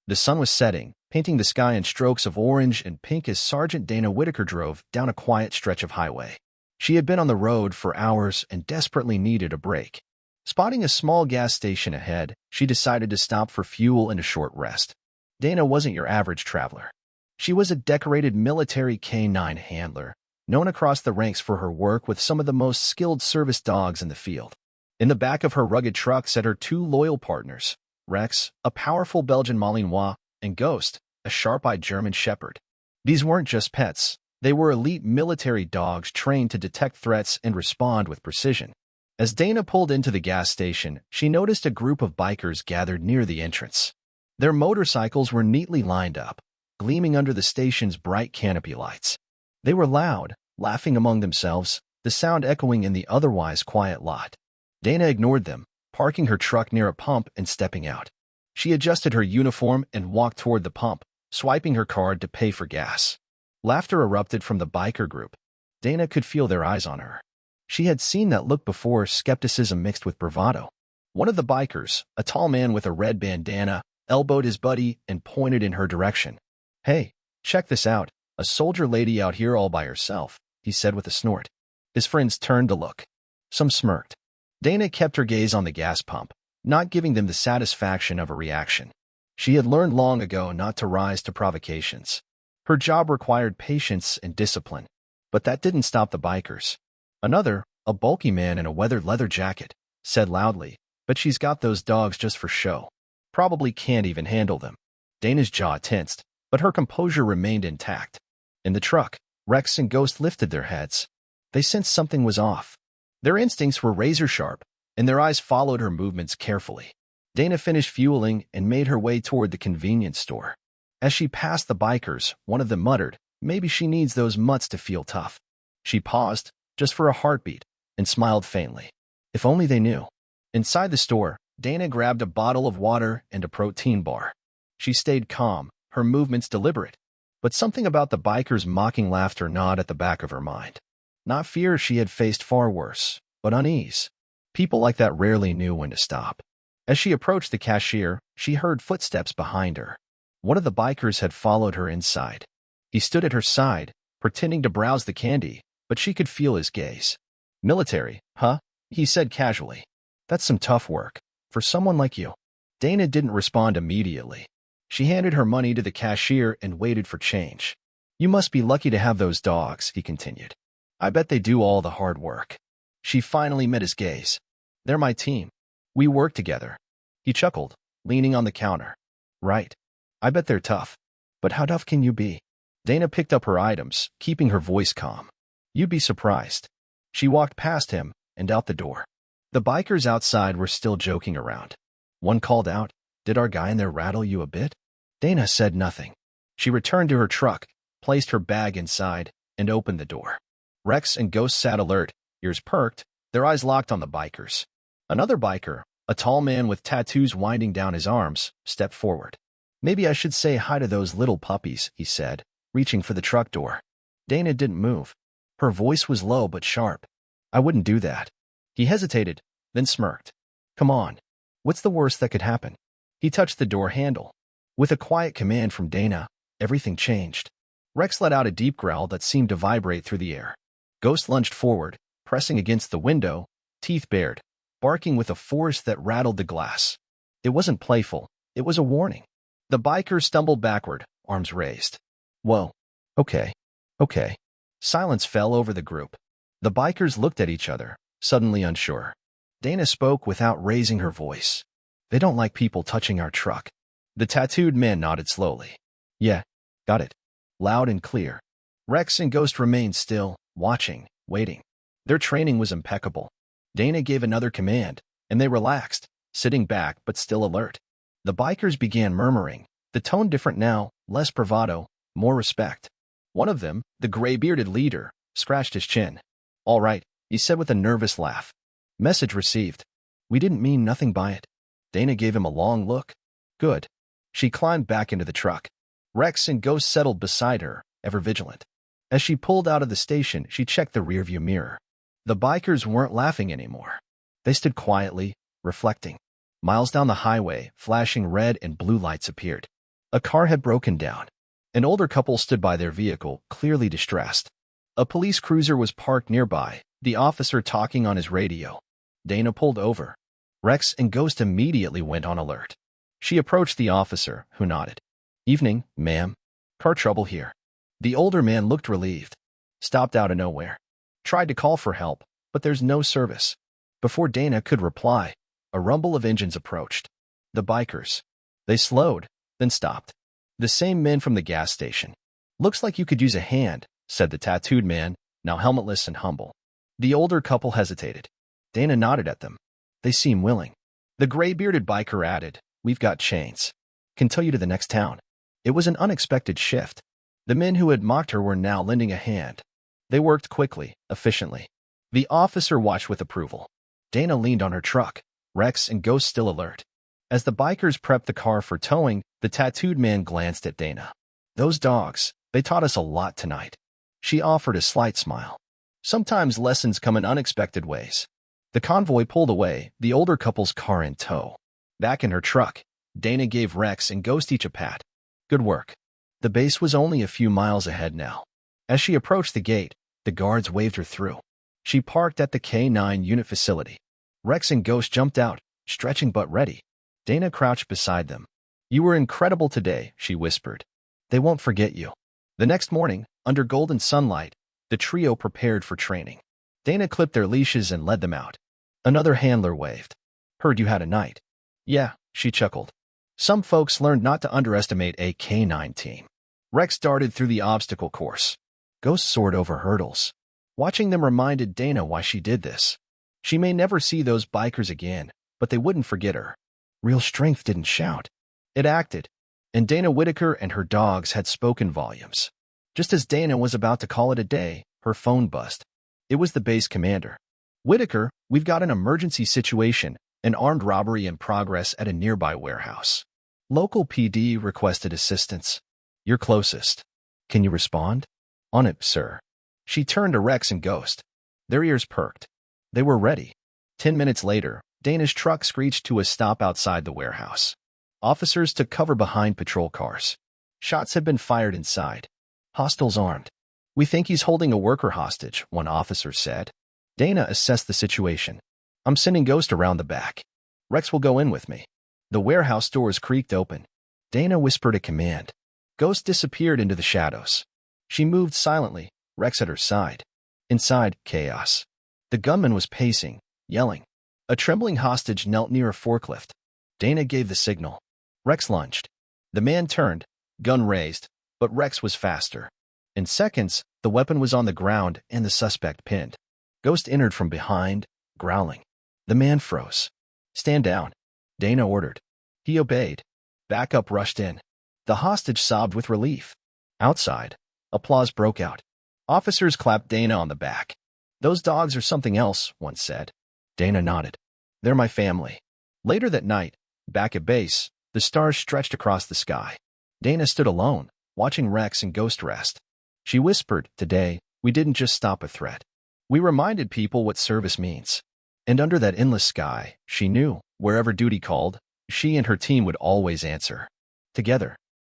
The sun was setting, painting the sky in strokes of orange and pink as Sergeant Dana Whitaker drove down a quiet stretch of highway. She had been on the road for hours and desperately needed a break. Spotting a small gas station ahead, she decided to stop for fuel and a short rest. Dana wasn't your average traveler. She was a decorated military canine handler, known across the ranks for her work with some of the most skilled service dogs in the field. In the back of her rugged truck sat her two loyal partners, Rex, a powerful Belgian Malinois, and Ghost, a sharp-eyed German Shepherd. These weren't just pets. They were elite military dogs trained to detect threats and respond with precision. As Dana pulled into the gas station, she noticed a group of bikers gathered near the entrance. Their motorcycles were neatly lined up, gleaming under the station's bright canopy lights. They were loud, laughing among themselves, the sound echoing in the otherwise quiet lot. Dana ignored them, parking her truck near a pump and stepping out. She adjusted her uniform and walked toward the pump, swiping her card to pay for gas. Laughter erupted from the biker group. Dana could feel their eyes on her. She had seen that look before, skepticism mixed with bravado. One of the bikers, a tall man with a red bandana, elbowed his buddy and pointed in her direction. "Hey, check this out. A soldier lady out here all by herself," he said with a snort. His friends turned to look. Some smirked. Dana kept her gaze on the gas pump, not giving them the satisfaction of a reaction. She had learned long ago not to rise to provocations. Her job required patience and discipline. But that didn't stop the bikers. Another, a bulky man in a weathered leather jacket, said loudly, "But she's got those dogs just for show. Probably can't even handle them." Dana's jaw tensed, but her composure remained intact. In the truck, Rex and Ghost lifted their heads. They sensed something was off. Their instincts were razor-sharp, and their eyes followed her movements carefully. Dana finished fueling and made her way toward the convenience store. As she passed the bikers, one of them muttered, "Maybe she needs those mutts to feel tough." She paused, just for a heartbeat, and smiled faintly. If only they knew. Inside the store, Dana grabbed a bottle of water and a protein bar. She stayed calm, her movements deliberate. But something about the bikers' mocking laughter gnawed at the back of her mind. Not fear, she had faced far worse, but unease. People like that rarely knew when to stop. As she approached the cashier, she heard footsteps behind her. One of the bikers had followed her inside. He stood at her side, pretending to browse the candy, but she could feel his gaze. "Military, huh?" he said casually. "That's some tough work, for someone like you." Dana didn't respond immediately. She handed her money to the cashier and waited for change. "You must be lucky to have those dogs," he continued. "I bet they do all the hard work." She finally met his gaze. "They're my team. We work together." He chuckled, leaning on the counter. "Right. I bet they're tough. But how tough can you be?" Dana picked up her items, keeping her voice calm. "You'd be surprised." She walked past him and out the door. The bikers outside were still joking around. One called out, "Did our guy in there rattle you a bit?" Dana said nothing. She returned to her truck, placed her bag inside, and opened the door. Rex and Ghost sat alert, ears perked, their eyes locked on the bikers. Another biker, a tall man with tattoos winding down his arms, stepped forward. "Maybe I should say hi to those little puppies," he said, reaching for the truck door. Dana didn't move. Her voice was low but sharp. "I wouldn't do that." He hesitated, then smirked. "Come on. What's the worst that could happen?" He touched the door handle. With a quiet command from Dana, everything changed. Rex let out a deep growl that seemed to vibrate through the air. Ghost lunged forward, pressing against the window, teeth bared, barking with a force that rattled the glass. It wasn't playful. It was a warning. The biker stumbled backward, arms raised. "Whoa. Okay. Okay." Silence fell over the group. The bikers looked at each other, suddenly unsure. Dana spoke without raising her voice. "They don't like people touching our truck." The tattooed man nodded slowly. "Yeah, got it." Loud and clear. Rex and Ghost remained still, watching, waiting. Their training was impeccable. Dana gave another command, and they relaxed, sitting back but still alert. The bikers began murmuring, the tone different now, less bravado, more respect. One of them, the gray-bearded leader, scratched his chin. "All right," he said with a nervous laugh. "Message received. We didn't mean nothing by it." Dana gave him a long look. "Good." She climbed back into the truck. Rex and Ghost settled beside her, ever vigilant. As she pulled out of the station, she checked the rearview mirror. The bikers weren't laughing anymore. They stood quietly, reflecting. Miles down the highway, flashing red and blue lights appeared. A car had broken down. An older couple stood by their vehicle, clearly distressed. A police cruiser was parked nearby, the officer talking on his radio. Dana pulled over. Rex and Ghost immediately went on alert. She approached the officer, who nodded. "Evening, ma'am. Car trouble here." The older man looked relieved. "Stopped out of nowhere. Tried to call for help, but there's no service." Before Dana could reply, a rumble of engines approached. The bikers. They slowed, then stopped. "The same men from the gas station. Looks like you could use a hand," said the tattooed man, now helmetless and humble. The older couple hesitated. Dana nodded at them. "They seem willing." The gray-bearded biker added, "We've got chains. Can tow you to the next town." It was an unexpected shift. The men who had mocked her were now lending a hand. They worked quickly, efficiently. The officer watched with approval. Dana leaned on her truck, Rex and Ghost still alert. As the bikers prepped the car for towing, the tattooed man glanced at Dana. "Those dogs, they taught us a lot tonight." She offered a slight smile. Sometimes lessons come in unexpected ways. The convoy pulled away, the older couple's car in tow. Back in her truck, Dana gave Rex and Ghost each a pat. "Good work." The base was only a few miles ahead now. As she approached the gate, the guards waved her through. She parked at the K9 unit facility. Rex and Ghost jumped out, stretching but ready. Dana crouched beside them. "You were incredible today," she whispered. "They won't forget you." The next morning, under golden sunlight, the trio prepared for training. Dana clipped their leashes and led them out. Another handler waved. "Heard you had a night." "Yeah," she chuckled. Some folks learned not to underestimate a K9 team. Rex darted through the obstacle course. Ghost soared over hurdles. Watching them reminded Dana why she did this. She may never see those bikers again, but they wouldn't forget her. Real strength didn't shout. It acted. And Dana Whitaker and her dogs had spoken volumes. Just as Dana was about to call it a day, her phone buzzed. It was the base commander. "Whitaker, we've got an emergency situation, an armed robbery in progress at a nearby warehouse. Local PD requested assistance. You're closest. Can you respond?" "On it, sir." She turned to Rex and Ghost. Their ears perked. They were ready. 10 minutes later, Dana's truck screeched to a stop outside the warehouse. Officers took cover behind patrol cars. Shots had been fired inside. Hostiles armed. "We think he's holding a worker hostage," one officer said. Dana assessed the situation. "I'm sending Ghost around the back. Rex will go in with me." The warehouse doors creaked open. Dana whispered a command. Ghost disappeared into the shadows. She moved silently, Rex at her side. Inside, chaos. The gunman was pacing, yelling. A trembling hostage knelt near a forklift. Dana gave the signal. Rex lunged. The man turned, gun raised, but Rex was faster. In seconds, the weapon was on the ground and the suspect pinned. Ghost entered from behind, growling. The man froze. "Stand down," Dana ordered. He obeyed. Backup rushed in. The hostage sobbed with relief. Outside, applause broke out. Officers clapped Dana on the back. "Those dogs are something else," one said. Dana nodded. "They're my family." Later that night, back at base, the stars stretched across the sky. Dana stood alone, watching Rex and Ghost rest. She whispered, "Today, we didn't just stop a threat. We reminded people what service means." And under that endless sky, she knew, wherever duty called, she and her team would always answer. Together.